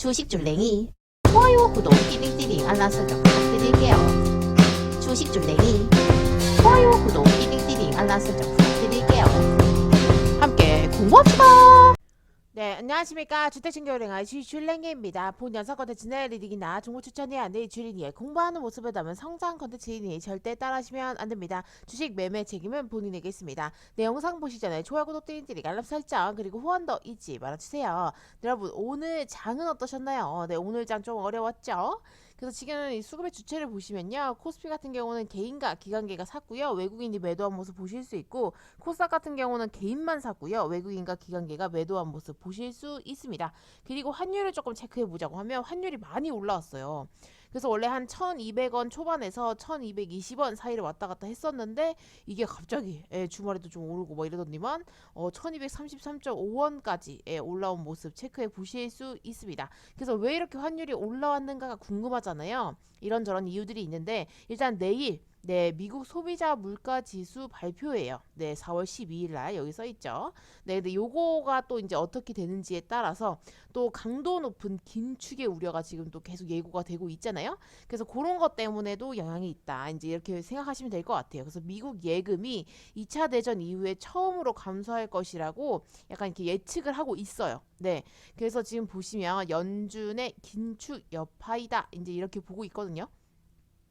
주식줄랭이 좋아요, 구독, 띠링띠링 알람 설정 부탁드릴게요. 주식줄랭이 좋아요, 구독, 띠링띠링 알람 설정 부탁드릴게요. 함께 공부합시다. 네, 안녕하십니까. 주택신규은행의 주식줄랭이입니다. 본 영상 컨텐츠는 리딩이나 정보 추천이 아닌 주린이의 공부하는 모습을 담은 성장 컨텐츠이니 절대 따라하시면 안됩니다. 주식 매매 책임은 본인에게 있습니다. 내 영상 보시기 전에 좋아요, 구독, 띠링띠링 알람 설정 그리고 후원도 잊지 말아주세요. 네, 여러분 오늘 장은 어떠셨나요? 네, 오늘 장 좀 어려웠죠? 그래서 지금 이 수급의 주체를 보시면요, 코스피 같은 경우는 개인과 기관계가 샀고요, 외국인이 매도한 모습 보실 수 있고, 코스닥 같은 경우는 개인만 샀고요, 외국인과 기관계가 매도한 모습 보실 수 있습니다. 그리고 환율을 조금 체크해 보자고 하면 환율이 많이 올라왔어요. 그래서 원래 한 1200원 초반에서 1220원 사이를 왔다 갔다 했었는데, 이게 갑자기 주말에도 좀 오르고 뭐 이러더니만 1233.5원까지 올라온 모습 체크해 보실 수 있습니다. 그래서 왜 이렇게 환율이 올라왔는가가 궁금하잖아요. 이런저런 이유들이 있는데, 일단 내일 미국 소비자 물가 지수 발표예요. 네, 4월 12일 날 여기 써 있죠. 네, 근데 요거가 또 이제 어떻게 되는지에 따라서 또 강도 높은 긴축의 우려가 지금 또 계속 예고가 되고 있잖아요. 그래서 그런 것 때문에도 영향이 있다. 이제 이렇게 생각하시면 될 것 같아요. 그래서 미국 예금이 2차 대전 이후에 처음으로 감소할 것이라고 약간 이렇게 예측을 하고 있어요. 네, 그래서 지금 보시면 연준의 긴축 여파이다. 이제 이렇게 보고 있거든요.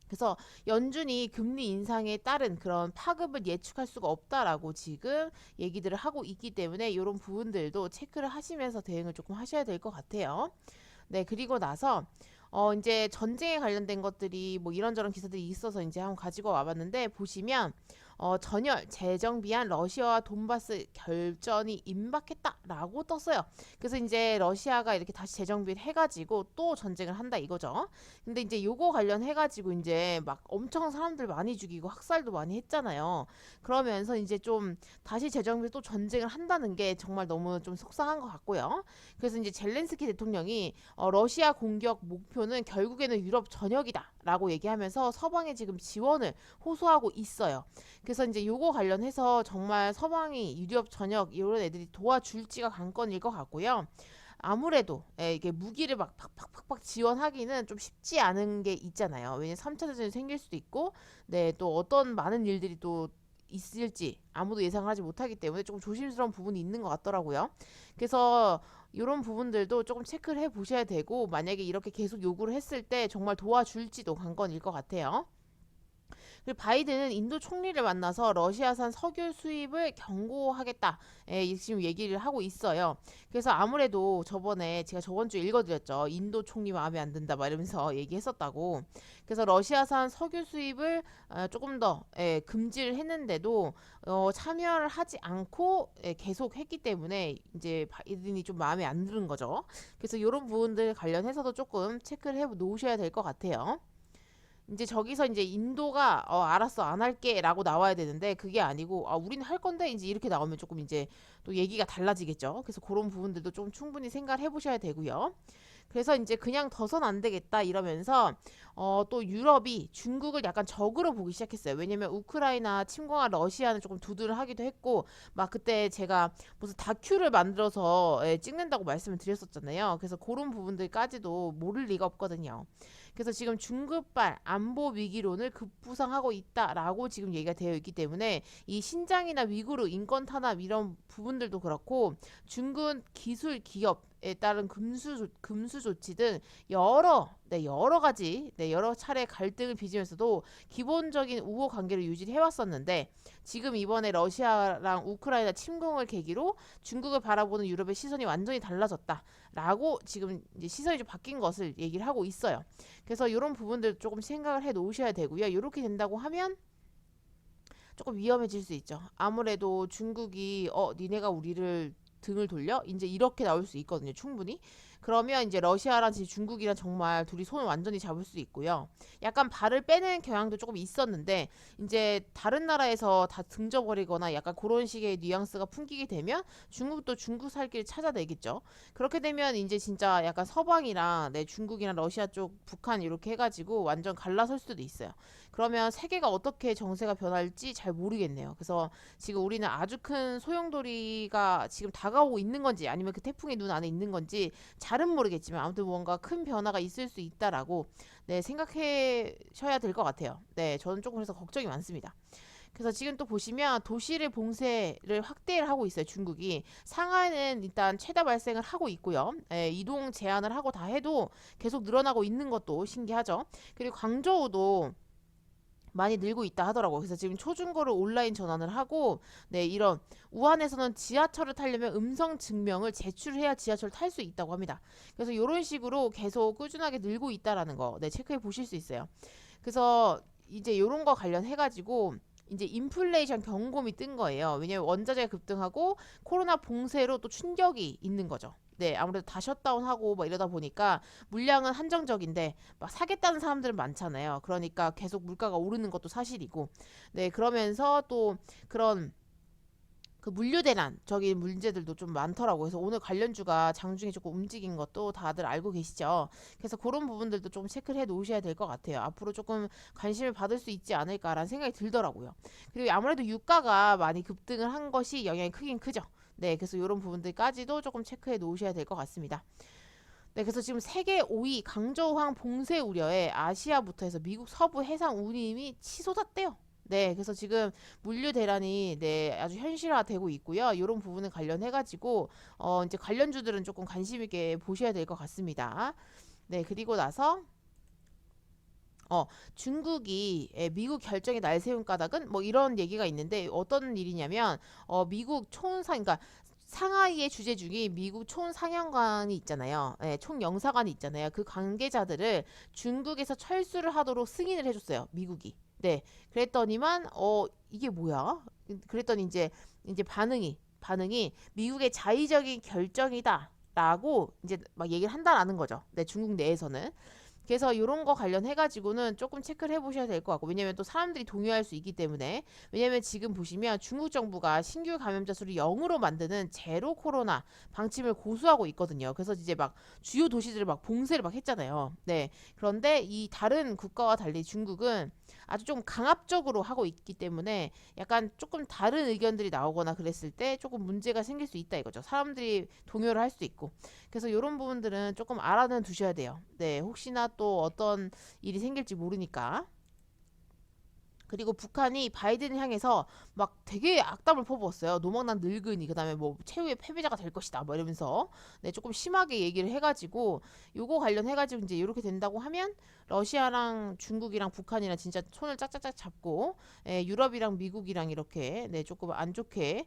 그래서 연준이 금리 인상에 따른 그런 파급을 예측할 수가 없다라고 지금 얘기들을 하고 있기 때문에 이런 부분들도 체크를 하시면서 대응을 조금 하셔야 될 것 같아요. 네, 그리고 나서 이제 전쟁에 관련된 것들이 뭐 이런저런 기사들이 있어서 이제 한번 가지고 와봤는데, 보시면 전열 재정비한 러시아와 돈바스 결전이 임박했다라고 떴어요. 그래서 이제 러시아가 이렇게 다시 재정비를 해가지고 또 전쟁을 한다 이거죠. 근데 이제 요거 관련해가지고 이제 막 엄청 사람들 많이 죽이고 학살도 많이 했잖아요. 그러면서 이제 좀 다시 재정비 또 전쟁을 한다는 게 정말 너무 좀 속상한 것 같고요. 그래서 이제 젤렌스키 대통령이 러시아 공격 목표는 결국에는 유럽 전역이다라고 얘기하면서 서방에 지금 지원을 호소하고 있어요. 그래서 이제 요거 관련해서 정말 서방이 유럽 전역 이런 애들이 도와줄지가 관건일 것 같고요. 아무래도 이게 무기를 막 팍팍팍팍 지원하기는 좀 쉽지 않은 게 있잖아요. 왜냐면 3차 대전이 생길 수도 있고, 네, 또 어떤 많은 일들이 또 있을지 아무도 예상하지 못하기 때문에 조금 조심스러운 부분이 있는 것 같더라고요. 그래서 이런 부분들도 조금 체크를 해 보셔야 되고, 만약에 이렇게 계속 요구를 했을 때 정말 도와줄지도 관건일 것 같아요. 그리고 바이든은 인도 총리를 만나서 러시아산 석유 수입을 경고하겠다. 지금 얘기를 하고 있어요. 그래서 아무래도 저번에 제가 저번 주에 읽어드렸죠. 인도 총리 마음에 안 든다 막 이러면서 얘기했었다고. 그래서 러시아산 석유 수입을 조금 더 금지를 했는데도 참여를 하지 않고 계속 했기 때문에 이제 바이든이 좀 마음에 안 드는 거죠. 그래서 이런 부분들 관련해서도 조금 체크를 해 놓으셔야 될 것 같아요. 이제 저기서 이제 인도가 알았어 안 할게라고 나와야 되는데, 그게 아니고 우리는 할 건데 이제 이렇게 나오면 조금 이제 또 얘기가 달라지겠죠. 그래서 그런 부분들도 좀 충분히 생각을 해보셔야 되고요. 그래서 이제 그냥 둬선 안 되겠다 이러면서 또 유럽이 중국을 약간 적으로 보기 시작했어요. 왜냐면 우크라이나 침공한 러시아는 조금 두둔을 하기도 했고, 막 그때 제가 무슨 다큐를 만들어서 찍는다고 말씀을 드렸었잖아요. 그래서 그런 부분들까지도 모를 리가 없거든요. 그래서 지금 중급발 안보 위기론을 급부상하고 있다라고 지금 얘기가 되어 있기 때문에, 이 신장이나 위구르 인권 탄압 이런 부분들도 그렇고, 중국 기술 기업에 따른 금수 조치 등 여러 가지 여러 차례 갈등을 빚으면서도 기본적인 우호 관계를 유지해 왔었는데, 지금 이번에 러시아랑 우크라이나 침공을 계기로 중국을 바라보는 유럽의 시선이 완전히 달라졌다라고 지금 이제 시선이 좀 바뀐 것을 얘기를 하고 있어요. 그래서 이런 부분들 조금 생각을 해 놓으셔야 되고요. 이렇게 된다고 하면 조금 위험해질 수 있죠. 아무래도 중국이 니네가 우리를 등을 돌려? 이제 이렇게 나올 수 있거든요. 충분히. 그러면 이제 러시아랑 지금 중국이랑 정말 둘이 손을 완전히 잡을 수 있고요. 약간 발을 빼는 경향도 조금 있었는데, 이제 다른 나라에서 다 등져버리거나 약간 그런 식의 뉘앙스가 풍기게 되면 중국도 중국 살 길 찾아내겠죠. 그렇게 되면 이제 진짜 약간 서방이랑 중국이랑 러시아 쪽, 북한 이렇게 해가지고 완전 갈라설 수도 있어요. 그러면 세계가 어떻게 정세가 변할지 잘 모르겠네요. 그래서 지금 우리는 아주 큰 소용돌이가 지금 다가오고 있는 건지, 아니면 그 태풍의 눈 안에 있는 건지 잘은 모르겠지만 아무튼 뭔가 큰 변화가 있을 수 있다라고 네, 생각하셔야 될 것 같아요. 네, 저는 조금 그래서 걱정이 많습니다. 그래서 지금 또 보시면 도시의 봉쇄를 확대를 하고 있어요. 중국이. 상하이는 일단 최다 발생을 하고 있고요. 이동 제한을 하고 다 해도 계속 늘어나고 있는 것도 신기하죠. 그리고 광저우도 많이 늘고 있다 하더라고요. 그래서 지금 초중고를 온라인 전환을 하고 네, 이런 우한에서는 지하철을 타려면 음성 증명을 제출해야 지하철을 탈 수 있다고 합니다. 그래서 이런 식으로 계속 꾸준하게 늘고 있다라는 거 네, 체크해 보실 수 있어요. 그래서 이제 이런 거 관련해 가지고 이제 인플레이션 경고음이 뜬 거예요. 왜냐면 원자재가 급등하고 코로나 봉쇄로 또 충격이 있는 거죠. 네, 아무래도 다 셧다운하고 뭐 이러다 보니까 물량은 한정적인데 막 사겠다는 사람들은 많잖아요. 그러니까 계속 물가가 오르는 것도 사실이고, 네, 그러면서 또 그런 그 물류 대란적인 문제들도 좀 많더라고요. 그래서 오늘 관련주가 장중에 조금 움직인 것도 다들 알고 계시죠. 그래서 그런 부분들도 좀 체크를 해 놓으셔야 될 것 같아요. 앞으로 조금 관심을 받을 수 있지 않을까라는 생각이 들더라고요. 그리고 아무래도 유가가 많이 급등을 한 것이 영향이 크긴 크죠. 네, 그래서 이런 부분들까지도 조금 체크해 놓으셔야 될 것 같습니다. 네, 그래서 지금 세계 5위 강저우항 봉쇄 우려에 아시아부터 해서 미국 서부 해상 운임이 치솟았대요. 네, 그래서 지금 물류 대란이 네, 아주 현실화되고 있고요. 이런 부분에 관련해 가지고 이제 관련주들은 조금 관심 있게 보셔야 될 것 같습니다. 네, 그리고 나서 중국이 미국 결정에 날 세운 까닭은 뭐 이런 얘기가 있는데 어떤 일이냐면 미국 총상 그러니까 상하이의 주재 중이 미국 총상영관이 있잖아요. 총영사관이 있잖아요. 그 관계자들을 중국에서 철수를 하도록 승인을 해줬어요. 미국이. 네. 그랬더니만 이게 뭐야? 그랬더니 이제 반응이 미국의 자의적인 결정이다라고 이제 막 얘기를 한다라는 거죠. 네, 중국 내에서는. 그래서 이런 거 관련해 가지고는 조금 체크를 해보셔야 될 것 같고 왜냐면 또 사람들이 동요할 수 있기 때문에 왜냐면 지금 보시면 중국 정부가 신규 감염자 수를 0으로 만드는 제로 코로나 방침을 고수하고 있거든요. 그래서 이제 막 주요 도시들을 막 봉쇄를 막 했잖아요. 네. 그런데 이 다른 국가와 달리 중국은 아주 좀 강압적으로 하고 있기 때문에 약간 조금 다른 의견들이 나오거나 그랬을 때 조금 문제가 생길 수 있다 이거죠. 사람들이 동요를 할 수 있고. 그래서 이런 부분들은 조금 알아는 두셔야 돼요. 네, 혹시나 또 어떤 일이 생길지 모르니까. 그리고 북한이 바이든을 향해서 막 되게 악담을 퍼부었어요. 노망난 늙은이, 그다음에 뭐 최후의 패배자가 될 것이다, 뭐 이러면서 네, 조금 심하게 얘기를 해가지고 요거 관련해가지고 이제 이렇게 된다고 하면 러시아랑 중국이랑 북한이랑 진짜 손을 짝짝짝 잡고 유럽이랑 미국이랑 이렇게 네, 조금 안 좋게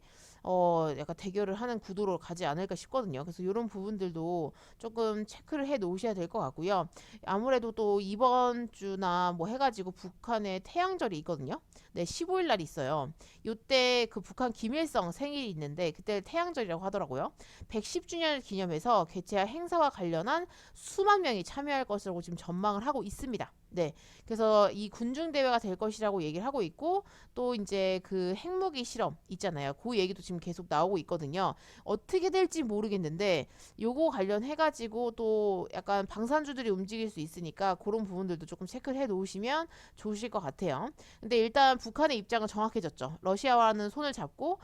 약간 대결을 하는 구도로 가지 않을까 싶거든요. 그래서 이런 부분들도 조금 체크를 해 놓으셔야 될 것 같고요. 아무래도 또 이번 주나 뭐 해가지고 북한에 태양절이 있거든요. 네, 15일 날 있어요. 요때 그 북한 김일성 생일이 있는데 그때 태양절이라고 하더라고요. 110주년을 기념해서 개최할 행사와 관련한 수만 명이 참여할 것이라고 지금 전망을 하고 있습니다. 네. 그래서 이 군중 대회가 될 것이라고 얘기를 하고 있고 또 이제 그 핵무기 실험 있잖아요. 그 얘기도 지금 계속 나오고 있거든요. 어떻게 될지 모르겠는데 요거 관련해 가지고 또 약간 방산주들이 움직일 수 있으니까 그런 부분들도 조금 체크를 해 놓으시면 좋으실 것 같아요. 근데 일단 북한의 입장은 정확해졌죠. 러시아와는 손을 잡고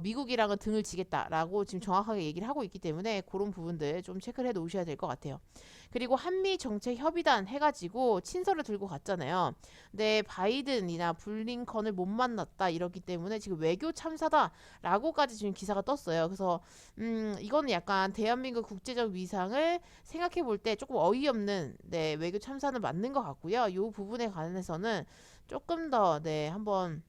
미국이랑은 등을 지겠다라고 지금 정확하게 얘기를 하고 있기 때문에 그런 부분들 좀 체크를 해 놓으셔야 될 것 같아요. 그리고 한미 정책 협의단 해가지고 친서를 들고 갔잖아요. 근데 바이든이나 블링컨을 못 만났다 이렇기 때문에 지금 외교 참사다라고까지 지금 기사가 떴어요. 그래서 이거는 약간 대한민국 국제적 위상을 생각해 볼 때 조금 어이없는 네, 외교 참사는 맞는 것 같고요. 이 부분에 관해서는 조금 더 네, 한번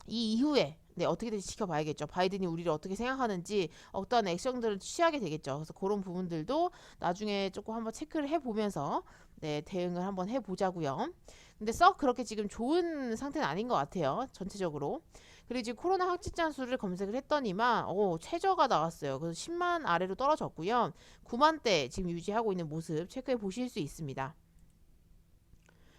이 이후에 네, 어떻게 될지 지켜봐야겠죠. 바이든이 우리를 어떻게 생각하는지 어떠한 액션들을 취하게 되겠죠. 그래서 그런 부분들도 나중에 조금 한번 체크를 해보면서 네, 대응을 한번 해보자고요. 근데 썩 그렇게 지금 좋은 상태는 아닌 것 같아요. 전체적으로. 그리고 지금 코로나 확진자 수를 검색을 했더니만 최저가 나왔어요. 그래서 10만 아래로 떨어졌고요. 9만대 지금 유지하고 있는 모습 체크해 보실 수 있습니다.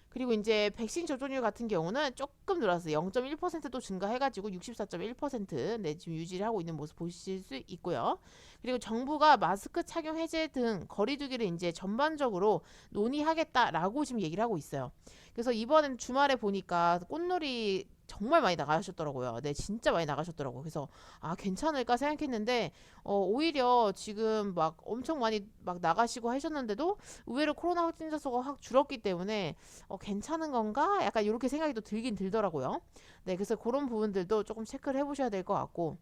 그리고 이제 백신 접종률 같은 경우는 조금 늘었어요. 0.1%도 증가해가지고 64.1% 네, 지금 유지를 하고 있는 모습 보실 수 있고요. 그리고 정부가 마스크 착용 해제 등 거리두기를 이제 전반적으로 논의하겠다라고 지금 얘기를 하고 있어요. 그래서 이번엔 주말에 보니까 꽃놀이 정말 많이 나가셨더라고요. 네, 진짜 많이 나가셨더라고요. 그래서 아, 괜찮을까 생각했는데 오히려 지금 막 엄청 많이 막 나가시고 하셨는데도 의외로 코로나 확진자 수가 확 줄었기 때문에 괜찮은 건가? 약간 이렇게 생각이 또 들긴 들더라고요. 네, 그래서 그런 부분들도 조금 체크를 해보셔야 될 것 같고.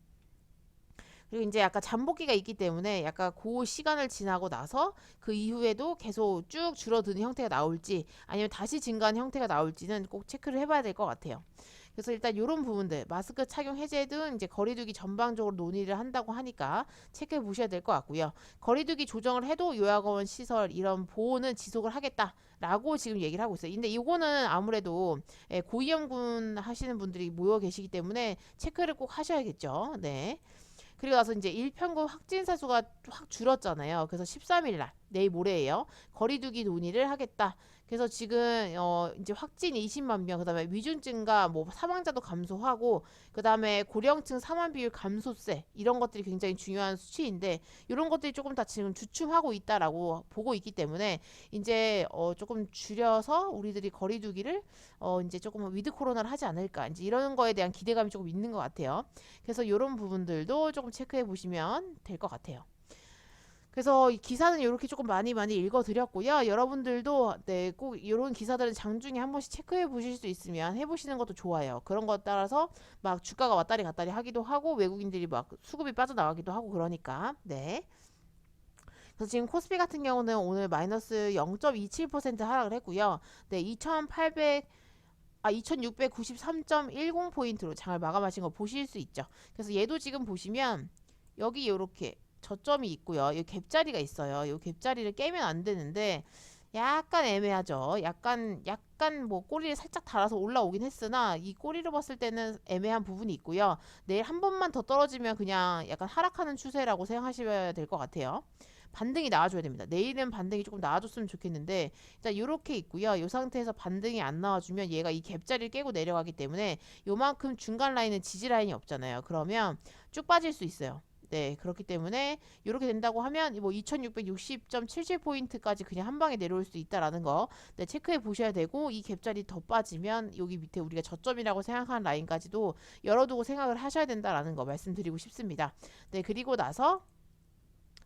그리고 이제 약간 잠복기가 있기 때문에 약간 그 시간을 지나고 나서 그 이후에도 계속 쭉 줄어드는 형태가 나올지 아니면 다시 증가하는 형태가 나올지는 꼭 체크를 해봐야 될 것 같아요. 그래서 일단 이런 부분들 마스크 착용 해제 등 이제 거리두기 전방적으로 논의를 한다고 하니까 체크해 보셔야 될 것 같고요. 거리두기 조정을 해도 요양원 시설 이런 보호는 지속을 하겠다라고 지금 얘기를 하고 있어요. 근데 이거는 아무래도 고위험군 하시는 분들이 모여 계시기 때문에 체크를 꼭 하셔야겠죠. 네. 그리고 나서 이제 일평균 확진자 수가 확 줄었잖아요. 그래서 13일 날 내일 모레예요. 거리두기 논의를 하겠다. 그래서 지금 이제 확진 20만 명, 그다음에 위중증과 뭐 사망자도 감소하고, 그다음에 고령층 사망 비율 감소세 이런 것들이 굉장히 중요한 수치인데 이런 것들이 조금 다 지금 주춤하고 있다라고 보고 있기 때문에 이제 조금 줄여서 우리들이 거리두기를 이제 조금 위드 코로나를 하지 않을까, 이제 이런 거에 대한 기대감이 조금 있는 것 같아요. 그래서 이런 부분들도 조금 체크해 보시면 될 것 같아요. 그래서 이 기사는 이렇게 조금 많이 읽어드렸고요. 여러분들도 네, 꼭 이런 기사들은 장중에 한 번씩 체크해 보실 수 있으면 해보시는 것도 좋아요. 그런 것 따라서 막 주가가 왔다리 갔다리 하기도 하고 외국인들이 막 수급이 빠져나가기도 하고 그러니까. 네. 그래서 지금 코스피 같은 경우는 오늘 마이너스 0.27% 하락을 했고요. 네, 2693.10포인트로 장을 마감하신 거 보실 수 있죠. 그래서 얘도 지금 보시면 여기 이렇게 저점이 있고요. 이 갭자리가 있어요. 이 갭자리를 깨면 안 되는데 약간 애매하죠. 약간 뭐 꼬리를 살짝 달아서 올라오긴 했으나 이 꼬리를 봤을 때는 애매한 부분이 있고요. 내일 한 번만 더 떨어지면 그냥 약간 하락하는 추세라고 생각하셔야 될 것 같아요. 반등이 나와줘야 됩니다. 내일은 반등이 조금 나와줬으면 좋겠는데 일단 이렇게 있고요. 이 상태에서 반등이 안 나와주면 얘가 이 갭자리를 깨고 내려가기 때문에 요만큼 중간 라인은 지지 라인이 없잖아요. 그러면 쭉 빠질 수 있어요. 네, 그렇기 때문에 이렇게 된다고 하면 뭐 2660.77포인트까지 그냥 한 방에 내려올 수 있다라는 거 네, 체크해 보셔야 되고, 이 갭자리 더 빠지면 여기 밑에 우리가 저점이라고 생각하는 라인까지도 열어두고 생각을 하셔야 된다라는 거 말씀드리고 싶습니다. 네, 그리고 나서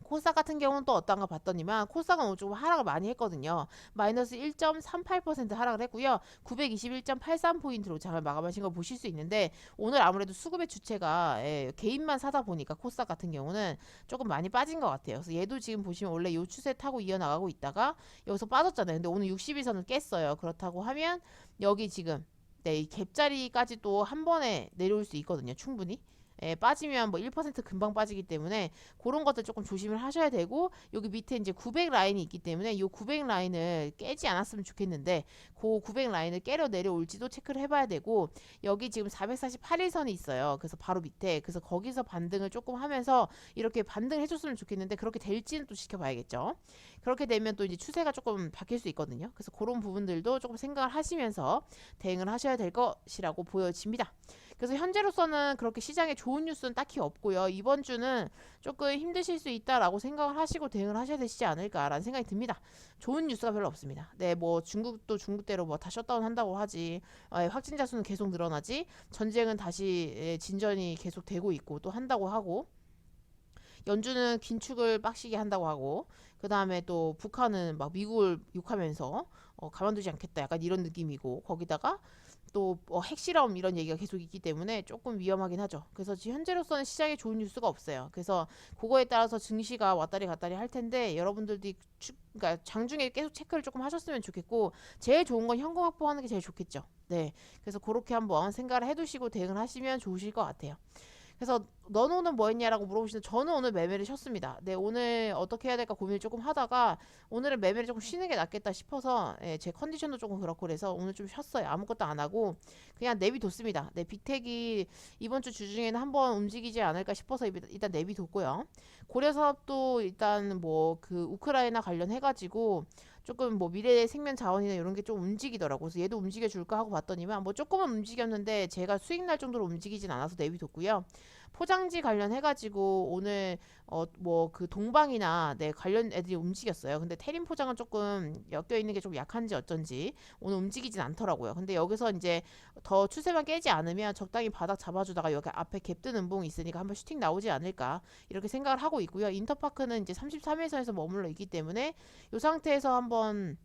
코스닥 같은 경우는 또 어떤가 봤더니만 코스닥은 오늘 조금 하락을 많이 했거든요. 마이너스 1.38% 하락을 했고요. 921.83포인트로 장을 마감하신 거 보실 수 있는데 오늘 아무래도 수급의 주체가 개인만 사다 보니까 코스닥 같은 경우는 조금 많이 빠진 것 같아요. 그래서 얘도 지금 보시면 원래 요 추세 타고 이어나가고 있다가 여기서 빠졌잖아요. 근데 오늘 60일선을 깼어요. 그렇다고 하면 여기 지금 네, 이 갭자리까지 또 한 번에 내려올 수 있거든요. 충분히. 빠지면 뭐 1% 금방 빠지기 때문에 그런 것들 조금 조심을 하셔야 되고, 여기 밑에 이제 900 라인이 있기 때문에 이 900 라인을 깨지 않았으면 좋겠는데 그 900 라인을 깨려 내려올지도 체크를 해봐야 되고, 여기 지금 448일선이 있어요. 그래서 바로 밑에, 그래서 거기서 반등을 조금 하면서 이렇게 반등을 해줬으면 좋겠는데 그렇게 될지는 또 지켜봐야겠죠. 그렇게 되면 또 이제 추세가 조금 바뀔 수 있거든요. 그래서 그런 부분들도 조금 생각을 하시면서 대응을 하셔야 될 것이라고 보여집니다. 그래서 현재로서는 그렇게 시장에 좋은 뉴스는 딱히 없고요. 이번 주는 조금 힘드실 수 있다라고 생각을 하시고 대응을 하셔야 되시지 않을까라는 생각이 듭니다. 좋은 뉴스가 별로 없습니다. 네, 뭐 중국도 중국대로 뭐 다 셧다운 한다고 하지, 확진자 수는 계속 늘어나지, 전쟁은 다시 진전이 계속 되고 있고 또 한다고 하고, 연준은 긴축을 빡시게 한다고 하고, 그 다음에 또 북한은 막 미국을 욕하면서 가만두지 않겠다 약간 이런 느낌이고, 거기다가 또 핵실험 이런 얘기가 계속 있기 때문에 조금 위험하긴 하죠. 그래서 지금 현재로서는 시장에 좋은 뉴스가 없어요. 그래서 그거에 따라서 증시가 왔다리 갔다리 할 텐데 여러분들이 그러니까 장중에 계속 체크를 조금 하셨으면 좋겠고, 제일 좋은 건 현금 확보하는 게 제일 좋겠죠. 네, 그래서 그렇게 한번 생각을 해두시고 대응을 하시면 좋으실 것 같아요. 그래서 너는 오늘 뭐 했냐라고 물어보시는데 저는 오늘 매매를 쉬었습니다. 네, 오늘 어떻게 해야 될까 고민을 조금 하다가 오늘은 매매를 조금 쉬는 게 낫겠다 싶어서 제 컨디션도 조금 그렇고 그래서 오늘 좀 쉬었어요. 아무것도 안 하고 그냥 내비뒀습니다. 네, 빅텍이 이번 주 주중에는 한번 움직이지 않을까 싶어서 일단 내비뒀고요. 고려사업도 일단 뭐 그 우크라이나 관련해가지고 조금 뭐 미래 생명 자원이나 이런 게 좀 움직이더라고. 그래서 얘도 움직여 줄까 하고 봤더니만 뭐 조금은 움직였는데 제가 수익 날 정도로 움직이진 않아서 내비뒀고요. 포장지 관련해가지고 오늘 뭐 그 동방이나 네 관련 애들이 움직였어요. 근데 테린 포장은 조금 엮여 있는 게 좀 약한지 어쩐지 오늘 움직이진 않더라고요. 근데 여기서 이제 더 추세만 깨지 않으면 적당히 바닥 잡아주다가 여기 앞에 갭 뜨는 봉 있으니까 한번 슈팅 나오지 않을까 이렇게 생각을 하고 있고요. 인터파크는 이제 33일선에서 머물러 있기 때문에 이 상태에서 한번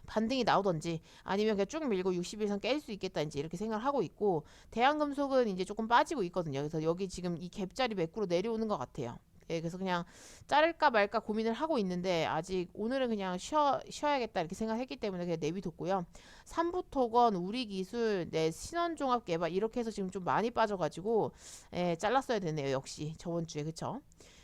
반등이 나오던지 아니면 그냥 쭉 밀고 60일선 깰 수 있겠다 이제 이렇게 생각을 하고 있고, 대한금속은 이제 조금 빠지고 있거든요. 그래서 여기 지금 이 갭자리 매꾸로 내려오는 것 같아요. 예, 그래서 그냥 자를까 말까 고민을 하고 있는데 아직 오늘은 그냥 쉬어야겠다 이렇게 생각했기 때문에 그냥 내비뒀고요. 삼부토건, 우리기술, 네, 신원종합개발 이렇게 해서 지금 좀 많이 빠져가지고 예, 잘랐어야 되네요. 역시 저번 주에 그쵸?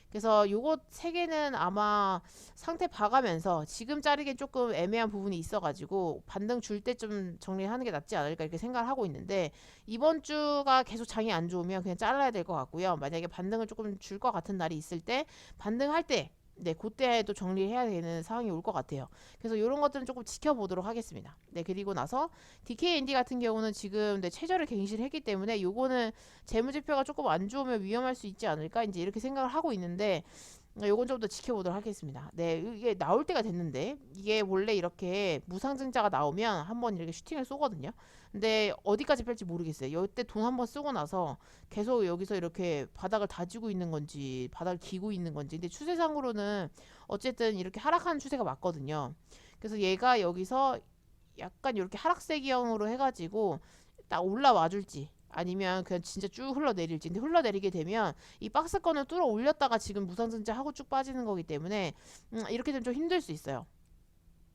그래서 요거 세 개는 아마 상태 봐가면서 지금 자르기엔 조금 애매한 부분이 있어가지고 반등 줄 때 좀 정리하는 게 낫지 않을까 이렇게 생각을 하고 있는데, 이번 주가 계속 장이 안 좋으면 그냥 잘라야 될 것 같고요. 만약에 반등을 조금 줄 것 같은 날이 있을 때 반등할 때 네, 그때도 정리해야 되는 상황이 올 것 같아요. 그래서 이런 것들은 조금 지켜보도록 하겠습니다. 네, 그리고 나서 DKND 같은 경우는 지금 네, 최저를 갱신했기 때문에 요거는 재무제표가 조금 안 좋으면 위험할 수 있지 않을까 이제 이렇게 생각을 하고 있는데, 요건 좀 더 지켜보도록 하겠습니다. 네, 이게 나올 때가 됐는데 이게 원래 이렇게 무상증자가 나오면 한번 이렇게 슈팅을 쏘거든요. 근데 어디까지 뺄지 모르겠어요. 이때 돈 한번 쓰고 나서 계속 여기서 이렇게 바닥을 다지고 있는 건지 바닥을 기고 있는 건지, 근데 추세상으로는 어쨌든 이렇게 하락하는 추세가 맞거든요. 그래서 얘가 여기서 약간 이렇게 하락세기형으로 해가지고 딱 올라와 줄지 아니면 그냥 진짜 쭉 흘러내릴지. 근데 흘러내리게 되면 이 박스권을 뚫어 올렸다가 지금 무상증자 하고 쭉 빠지는 거기 때문에 이렇게 되면 좀 힘들 수 있어요.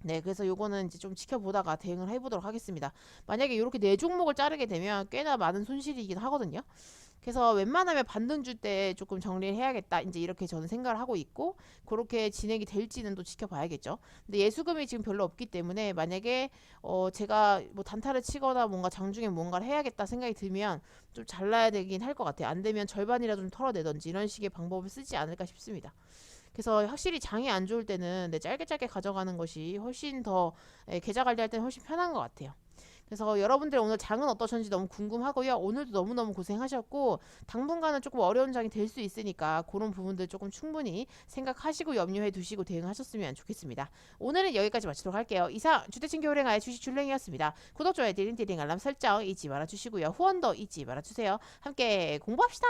네, 그래서 요거는 이제 좀 지켜보다가 대응을 해보도록 하겠습니다. 만약에 이렇게 네 종목을 자르게 되면 꽤나 많은 손실이긴 하거든요. 그래서 웬만하면 반등 줄 때 조금 정리를 해야겠다 이제 이렇게 저는 생각을 하고 있고, 그렇게 진행이 될지는 또 지켜봐야겠죠. 근데 예수금이 지금 별로 없기 때문에 만약에 제가 뭐 단타를 치거나 뭔가 장중에 뭔가를 해야겠다 생각이 들면 좀 잘라야 되긴 할 것 같아요. 안 되면 절반이라도 좀 털어내던지 이런 식의 방법을 쓰지 않을까 싶습니다. 그래서 확실히 장이 안 좋을 때는 네, 짧게 짧게 가져가는 것이 훨씬 더 계좌 관리할 때는 훨씬 편한 것 같아요. 그래서 여러분들 오늘 장은 어떠셨는지 너무 궁금하고요. 오늘도 너무너무 고생하셨고 당분간은 조금 어려운 장이 될 수 있으니까 그런 부분들 조금 충분히 생각하시고 염려해 두시고 대응하셨으면 좋겠습니다. 오늘은 여기까지 마치도록 할게요. 이상 주택친교 호랭아의 주식 줄랭이었습니다. 구독, 좋아요, 디링디링 알람 설정 잊지 말아주시고요. 후원도 잊지 말아주세요. 함께 공부합시다.